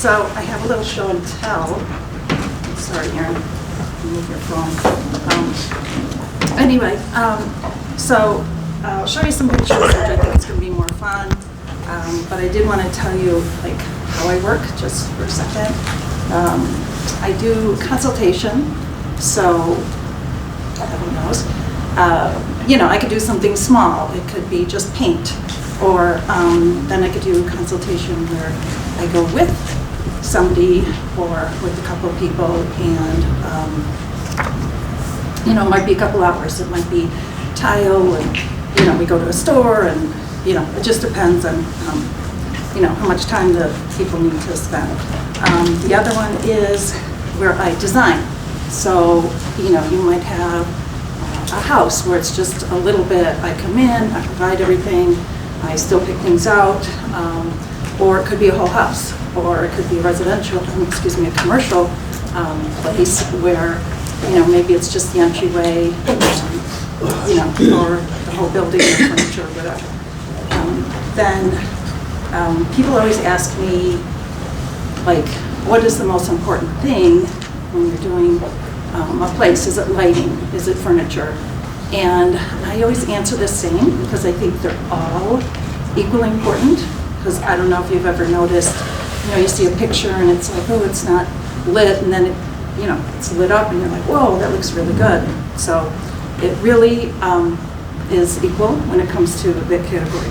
So I have a little show and tell. Sorry, Aaron, move your phone. Anyway, so I'll show you some pictures, which I think is going to be more fun. But I did want to tell you like how I work just for a second. I do consultation, so heaven knows. You know, I could do something small. It could be just paint, or then I could do a consultation where I go with somebody or with a couple of people, and you know, it might be a couple hours. It might be tile, and you know, we go to a store, and you know, it just depends on you know, how much time the people need to spend. The other one is where I design. So you know, you might have a house where it's just a little bit. I come in, I provide everything, I still pick things out, or it could be a whole house, or it could be a residential, excuse me, a commercial place where, you know, maybe it's just the entryway, you know, or the whole building, or furniture, or whatever. Then people always ask me, like, what is the most important thing when you're doing a place? Is it lighting? Is it furniture? And I always answer the same because I think they're all equally important. Because I don't know if you've ever noticed, you know, you see a picture and it's like, oh, it's not lit, and then it, you know, it's lit up, and you're like, whoa, that looks really good. So it really is equal when it comes to that category.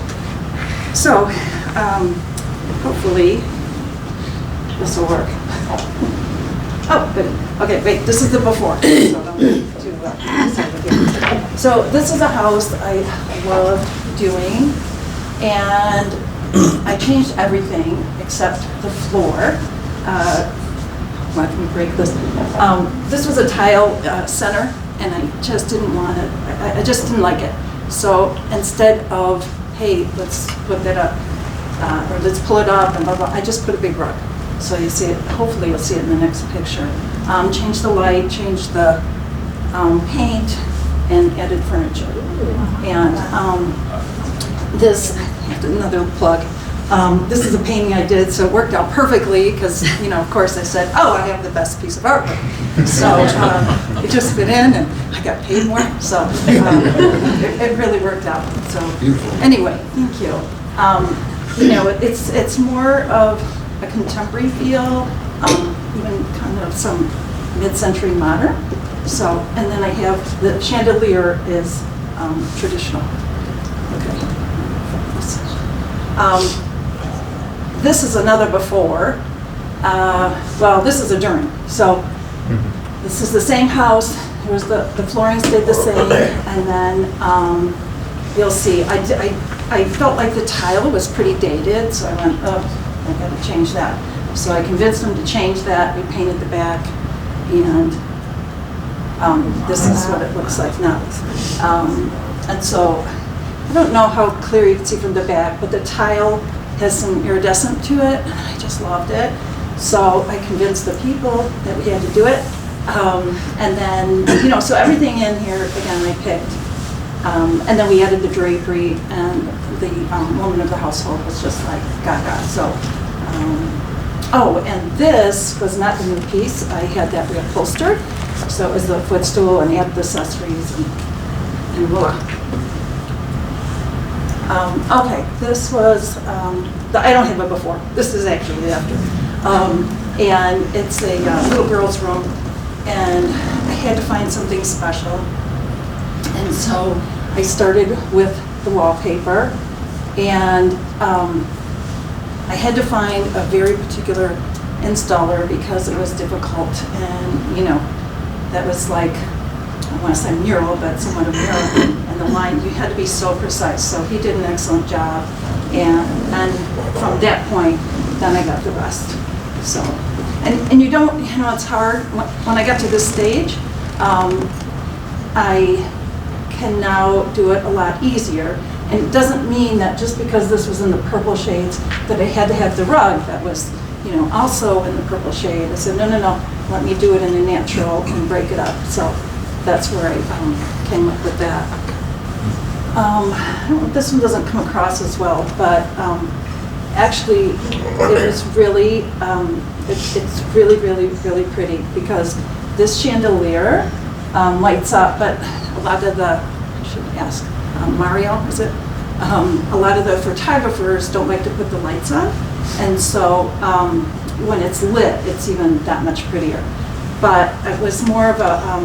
So hopefully this will work. Oh, good. Okay, wait, this is the before. So don't get too excited here. So this is a house I love doing, and I changed everything except the floor. Let me break this. This was a tile center, and I just didn't want it. I just didn't like it. So instead of, hey, let's put that up, or let's pull it up, and blah, blah, I just put a big rug. So you see it, hopefully you'll see it in the next picture. Change the light, change the paint, and added furniture. And this, another plug, this is a painting I did, so it worked out perfectly because, you know, of course I said, oh, I have the best piece of artwork. So it just fit in, and I got paid more, so it really worked out. So anyway, thank you. You know, it's more of a contemporary feel, even kind of some mid-century modern. So, and then I have the chandelier is traditional. Okay. This is another before. Well, this is a during. So this is the same house. There was the flooring stayed the same, and then you'll see. I felt like the tile was pretty dated, so I went, oh, I got to change that. So I convinced them to change that. We painted the back, and this is what it looks like now. And so I don't know how clear you can see from the back, but the tile has some iridescent to it, and I just loved it. So I convinced the people that we had to do it. And then, you know, so everything in here, again, I picked. And then we added the drapery, and the woman of the household was just like gaga. So, oh, and this was not the new piece. I had that reupholstered. So it was the footstool and added the accessories, and voila. Okay, this was, I don't have it before. This is actually the after. And it's a little girl's room, and I had to find something special. And so I started with the wallpaper, and I had to find a very particular installer because it was difficult, and you know, that was like, I want to say mural, but somewhat a mural, and the line, you had to be so precise. So he did an excellent job, and from that point, then I got the rest. So, and you don't, you know, it's hard. When I got to this stage, I can now do it a lot easier. And it doesn't mean that just because this was in the purple shades that I had to have the rug that was, you know, also in the purple shade. I said, no, let me do it in a natural and break it up. So that's where I came up with that. I don't know, this one doesn't come across as well, but actually, it was really, it's really, really, really pretty because this chandelier lights up, but a lot of the, I should ask, Mario, is it? A lot of the photographers don't like to put the lights on, and so when it's lit, it's even that much prettier. But it was more of a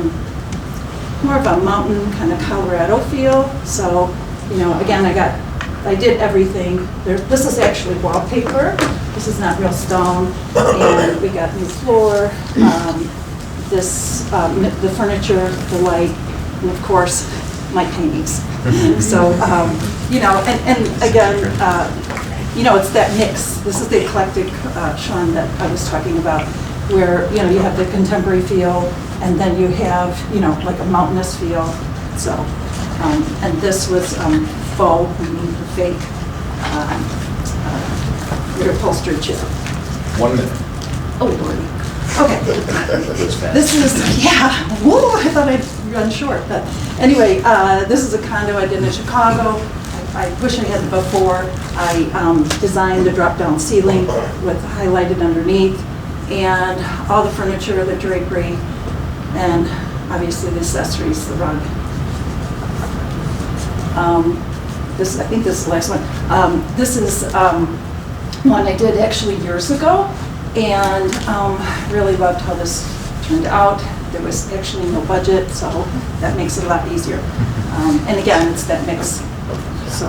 mountain kind of Colorado feel. So, you know, again, I did everything. This is actually wallpaper. This is not real stone. And we got new floor, the furniture, the light, and of course, my paintings. So, you know, and again, you know, it's that mix. This is the eclectic charm that I was talking about, where, you know, you have the contemporary feel, and then you have, you know, like a mountainous feel. So, and this was faux, the fake upholstered chair. 1 minute. Oh, Lordy. Okay. This is, yeah, whoa, I thought I'd run short. But anyway, this is a condo I did in Chicago. I wish I had it before. I designed a drop-down ceiling with highlighted underneath, and all the furniture, the drapery, and obviously the accessories, the rug. I think this is the last one. This is one I did actually years ago, and really loved how this turned out. There was actually no budget, so that makes it a lot easier. And again, it's that mix. So,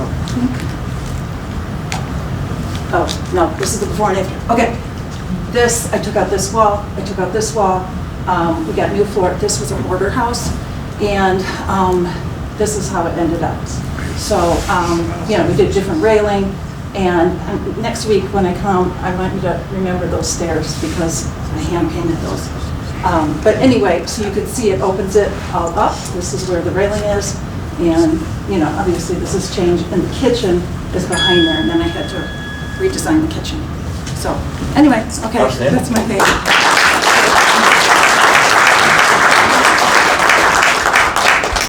oh, no, this is the before and after. Okay, this, I took out this wall, I took out this wall. We got new floor. This was a border house, and this is how it ended up. So, you know, we did different railing, and next week when I come, I want you to remember those stairs because I hand painted those. But anyway, so you could see it opens it all up. This is where the railing is. And, you know, obviously this has changed, and the kitchen is behind there, and then I had to redesign the kitchen. So, anyway, okay, that's my page.